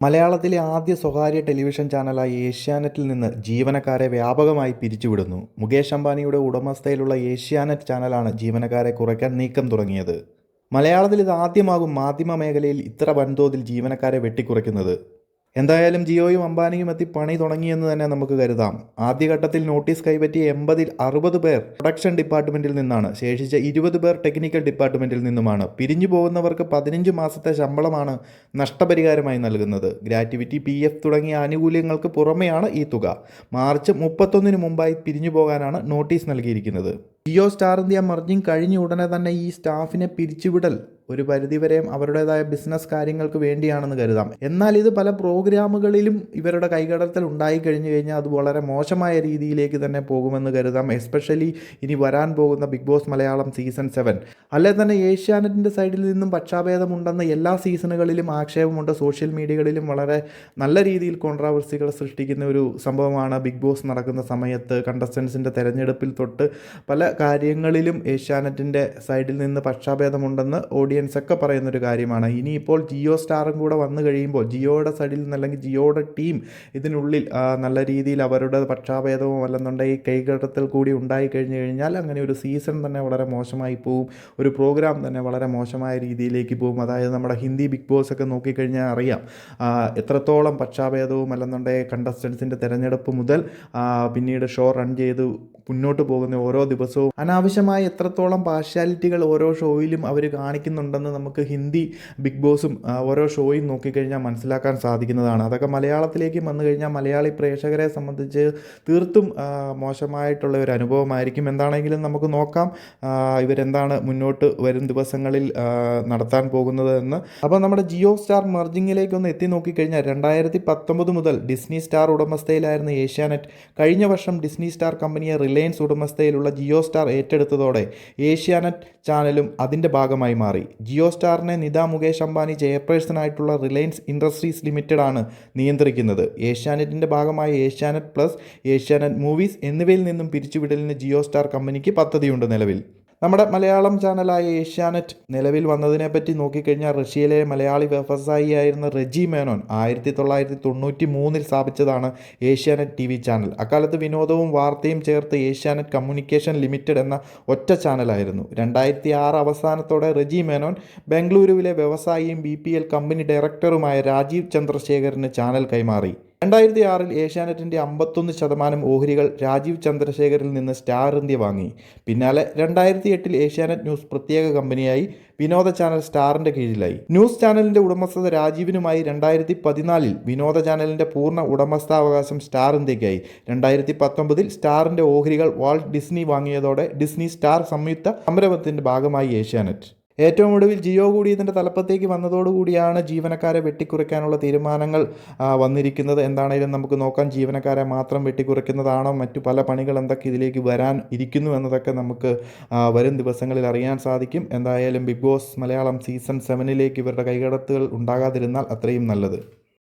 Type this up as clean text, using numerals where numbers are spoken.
മലയാളത്തിലെ ആദ്യ സ്വകാര്യ ടെലിവിഷൻ ചാനലായ ഏഷ്യാനെറ്റിൽ നിന്ന് ജീവനക്കാരെ വ്യാപകമായി പിരിച്ചുവിടുന്നു. മുകേഷ് അംബാനിയുടെ ഉടമസ്ഥതയിലുള്ള ഏഷ്യാനെറ്റ് ചാനലാണ് ജീവനക്കാരെ കുറയ്ക്കാൻ നീക്കം തുടങ്ങിയത്. മലയാളത്തിൽ ഇതാദ്യമാകും മാധ്യമ മേഖലയിൽ ഇത്ര വൻതോതിൽ ജീവനക്കാരെ വെട്ടിക്കുറയ്ക്കുന്നത്. എന്തായാലും ജിയോയും അംബാനിയും എത്തി പണി തുടങ്ങിയെന്ന് തന്നെ നമുക്ക് കരുതാം. ആദ്യഘട്ടത്തിൽ നോട്ടീസ് കൈപ്പറ്റിയ 80-ൽ 60 പേർ പ്രൊഡക്ഷൻ ഡിപ്പാർട്ട്മെൻറ്റിൽ നിന്നാണ്. ശേഷിച്ച 20 പേർ ടെക്നിക്കൽ ഡിപ്പാർട്ട്മെൻറ്റിൽ നിന്നുമാണ്. പിരിഞ്ഞു പോകുന്നവർക്ക് 15 മാസത്തെ ശമ്പളമാണ് നഷ്ടപരിഹാരമായി നൽകുന്നത്. ഗ്രാറ്റുവിറ്റി, PF തുടങ്ങിയ ആനുകൂല്യങ്ങൾക്ക് പുറമെയാണ് ഈ തുക. മാർച്ച് 31-ന് മുമ്പായി പിരിഞ്ഞു പോകാനാണ് നോട്ടീസ് നൽകിയിരിക്കുന്നത്. ജിയോ സ്റ്റാർ ഇന്ത്യ മർജിങ് കഴിഞ്ഞ ഉടനെ തന്നെ ഈ സ്റ്റാഫിനെ പിരിച്ചുവിടൽ ഒരു പരിധിവരെയും അവരുടേതായ ബിസിനസ് കാര്യങ്ങൾക്ക് വേണ്ടിയാണെന്ന് കരുതാം. എന്നാൽ ഇത് പല പ്രോഗ്രാമുകളിലും ഇവരുടെ കൈകടത്തൽ ഉണ്ടായി കഴിഞ്ഞു കഴിഞ്ഞാൽ അത് വളരെ മോശമായ രീതിയിലേക്ക് തന്നെ പോകുമെന്ന് കരുതാം. എസ്പെഷ്യലി ഇനി വരാൻ പോകുന്ന ബിഗ് ബോസ് മലയാളം സീസൺ 7. അല്ലെ തന്നെ ഏഷ്യാനെറ്റിൻ്റെ സൈഡിൽ നിന്നും പക്ഷാഭേദമുണ്ടെന്ന് എല്ലാ സീസണുകളിലും ആക്ഷേപമുണ്ട്. സോഷ്യൽ മീഡിയകളിലും വളരെ നല്ല രീതിയിൽ കോൺട്രാവേഴ്സികൾ സൃഷ്ടിക്കുന്ന ഒരു സംഭവമാണ് ബിഗ് ബോസ് നടക്കുന്ന സമയത്ത്. കണ്ടസ്റ്റൻസിൻ്റെ തെരഞ്ഞെടുപ്പിൽ തൊട്ട് പല കാര്യങ്ങളിലും ഏഷ്യാനെറ്റിൻ്റെ സൈഡിൽ നിന്ന് പക്ഷാഭേദമുണ്ടെന്ന് ഓഡിയൻസൊക്കെ പറയുന്നൊരു കാര്യമാണ്. ഇനിയിപ്പോൾ ജിയോ സ്റ്റാറും കൂടെ വന്നു കഴിയുമ്പോൾ ജിയോയുടെ സൈഡിൽ നിന്ന് അല്ലെങ്കിൽ ജിയോയുടെ ടീം ഇതിനുള്ളിൽ നല്ല രീതിയിൽ അവരുടെ പക്ഷാഭേദവും അല്ലെന്നുണ്ടെങ്കിൽ കൈകടത്തൽ കൂടി ഉണ്ടായി കഴിഞ്ഞു കഴിഞ്ഞാൽ അങ്ങനെ ഒരു സീസൺ തന്നെ വളരെ മോശമായി പോവും. ഒരു പ്രോഗ്രാം തന്നെ വളരെ മോശമായ രീതിയിലേക്ക് പോകും. അതായത് നമ്മുടെ ഹിന്ദി ബിഗ് ബോസ് ഒക്കെ നോക്കിക്കഴിഞ്ഞാൽ അറിയാം എത്രത്തോളം പക്ഷാഭേദവും അല്ലെന്നുണ്ടെങ്കിൽ കണ്ടസ്റ്റൻസിൻ്റെ തിരഞ്ഞെടുപ്പ് മുതൽ പിന്നീട് ഷോ റൺ ചെയ്ത് മുന്നോട്ട് പോകുന്ന ഓരോ ദിവസവും അനാവശ്യമായ എത്രത്തോളം പാർഷ്യാലിറ്റികൾ ഓരോ ഷോയിലും അവർ കാണിക്കുന്നുണ്ടെന്ന് നമുക്ക് ഹിന്ദി ബിഗ് ബോസും ഓരോ ഷോയും നോക്കിക്കഴിഞ്ഞാൽ മനസ്സിലാക്കാൻ സാധിക്കുന്നതാണ്. അതൊക്കെ മലയാളത്തിലേക്ക് വന്നു കഴിഞ്ഞാൽ മലയാളി പ്രേക്ഷകരെ സംബന്ധിച്ച് തീർത്തും മോശമായിട്ടുള്ള ഒരു അനുഭവമായിരിക്കും. എന്താണെങ്കിലും നമുക്ക് നോക്കാം ഇവരെന്താണ് മുന്നോട്ട് വരും ദിവസങ്ങളിൽ നടത്താൻ പോകുന്നത് എന്ന്. അപ്പോൾ നമ്മുടെ ജിയോ സ്റ്റാർ മെർജിങ്ങിലേക്കൊന്ന് എത്തി നോക്കിക്കഴിഞ്ഞാൽ 2019 മുതൽ ഡിസ്നി സ്റ്റാർ ഉടമസ്ഥയിലായിരുന്ന ഏഷ്യാനെറ്റ് കഴിഞ്ഞ വർഷം ഡിസ്നി സ്റ്റാർ കമ്പനിയെ റിലയൻസ് ഉടമസ്ഥയിലുള്ള ജിയോ സ്റ്റാർ ഏറ്റെടുത്തതോടെ ഏഷ്യാനെറ്റ് ചാനലും അതിൻ്റെ ഭാഗമായി മാറി. ജിയോ സ്റ്റാറിനെ മുകേഷ് അംബാനി ചെയർപേഴ്സണായിട്ടുള്ള റിലയൻസ് ഇൻഡസ്ട്രീസ് ലിമിറ്റഡ് ആണ് നിയന്ത്രിക്കുന്നത്. ഏഷ്യാനെറ്റിൻ്റെ ഭാഗമായ ഏഷ്യാനെറ്റ് പ്ലസ്, ഏഷ്യാനെറ്റ് മൂവീസ് എന്നിവയിൽ നിന്നും പിരിച്ചുവിടലിന് ജിയോ സ്റ്റാർ കമ്പനിക്ക് പദ്ധതിയുണ്ട് നിലവിൽ. നമ്മുടെ മലയാളം ചാനലായ ഏഷ്യാനെറ്റ് നിലവിൽ വന്നതിനെപ്പറ്റി നോക്കിക്കഴിഞ്ഞാൽ റഷ്യയിലെ മലയാളി വ്യവസായിയായിരുന്ന റെജി മേനോൻ 1993 സ്ഥാപിച്ചതാണ് ഏഷ്യാനെറ്റ് TV ചാനൽ. അക്കാലത്ത് വിനോദവും വാർത്തയും ചേർത്ത് ഏഷ്യാനെറ്റ് കമ്മ്യൂണിക്കേഷൻ ലിമിറ്റഡ് എന്ന ഒറ്റ ചാനലായിരുന്നു. 2006 അവസാനത്തോടെ റെജി മേനോൻ ബംഗളൂരുവിലെ വ്യവസായിയും BPL കമ്പനി ഡയറക്ടറുമായ രാജീവ് ചന്ദ്രശേഖറിന് ചാനൽ കൈമാറി. 2006-ൽ ഏഷ്യാനെറ്റിൻ്റെ 51% ഓഹരികൾ രാജീവ് ചന്ദ്രശേഖറിൽ നിന്ന് സ്റ്റാർ ഇന്ത്യ വാങ്ങി. പിന്നാലെ 2008-ൽ ഏഷ്യാനെറ്റ് ന്യൂസ് പ്രത്യേക കമ്പനിയായി. വിനോദ ചാനൽ സ്റ്റാറിൻ്റെ കീഴിലായി. ന്യൂസ് ചാനലിൻ്റെ ഉടമസ്ഥത രാജീവിനുമായി. 2014-ൽ വിനോദ ചാനലിൻ്റെ പൂർണ്ണ ഉടമസ്ഥാവകാശം സ്റ്റാർ ഇന്ത്യയ്ക്കായി. 2019-ൽ സ്റ്റാറിൻ്റെ ഓഹരികൾ വാൾട്ട് ഡിസ്നി വാങ്ങിയതോടെ ഡിസ്നി സ്റ്റാർ സംയുക്ത സംരംഭത്തിൻ്റെ ഭാഗമായി ഏഷ്യാനെറ്റ്. ഏറ്റവും ഒടുവിൽ ജിയോ കൂടി ഇതിൻ്റെ തലപ്പത്തേക്ക് വന്നതോടുകൂടിയാണ് ജീവനക്കാരെ വെട്ടിക്കുറയ്ക്കാനുള്ള തീരുമാനങ്ങൾ വന്നിരിക്കുന്നത്. എന്താണെങ്കിലും നമുക്ക് നോക്കാം, ജീവനക്കാരെ മാത്രം വെട്ടിക്കുറയ്ക്കുന്നതാണോ, മറ്റു പല പണികൾ എന്തൊക്കെ ഇതിലേക്ക് വരാൻ ഇരിക്കുന്നു എന്നതൊക്കെ നമുക്ക് വരും ദിവസങ്ങളിൽ അറിയാൻ സാധിക്കും. എന്തായാലും ബിഗ് ബോസ് മലയാളം സീസൺ 7-ലേക്ക് ഇവരുടെ കൈകടത്തുകൾ ഉണ്ടാകാതിരുന്നാൽ അത്രയും നല്ലത്.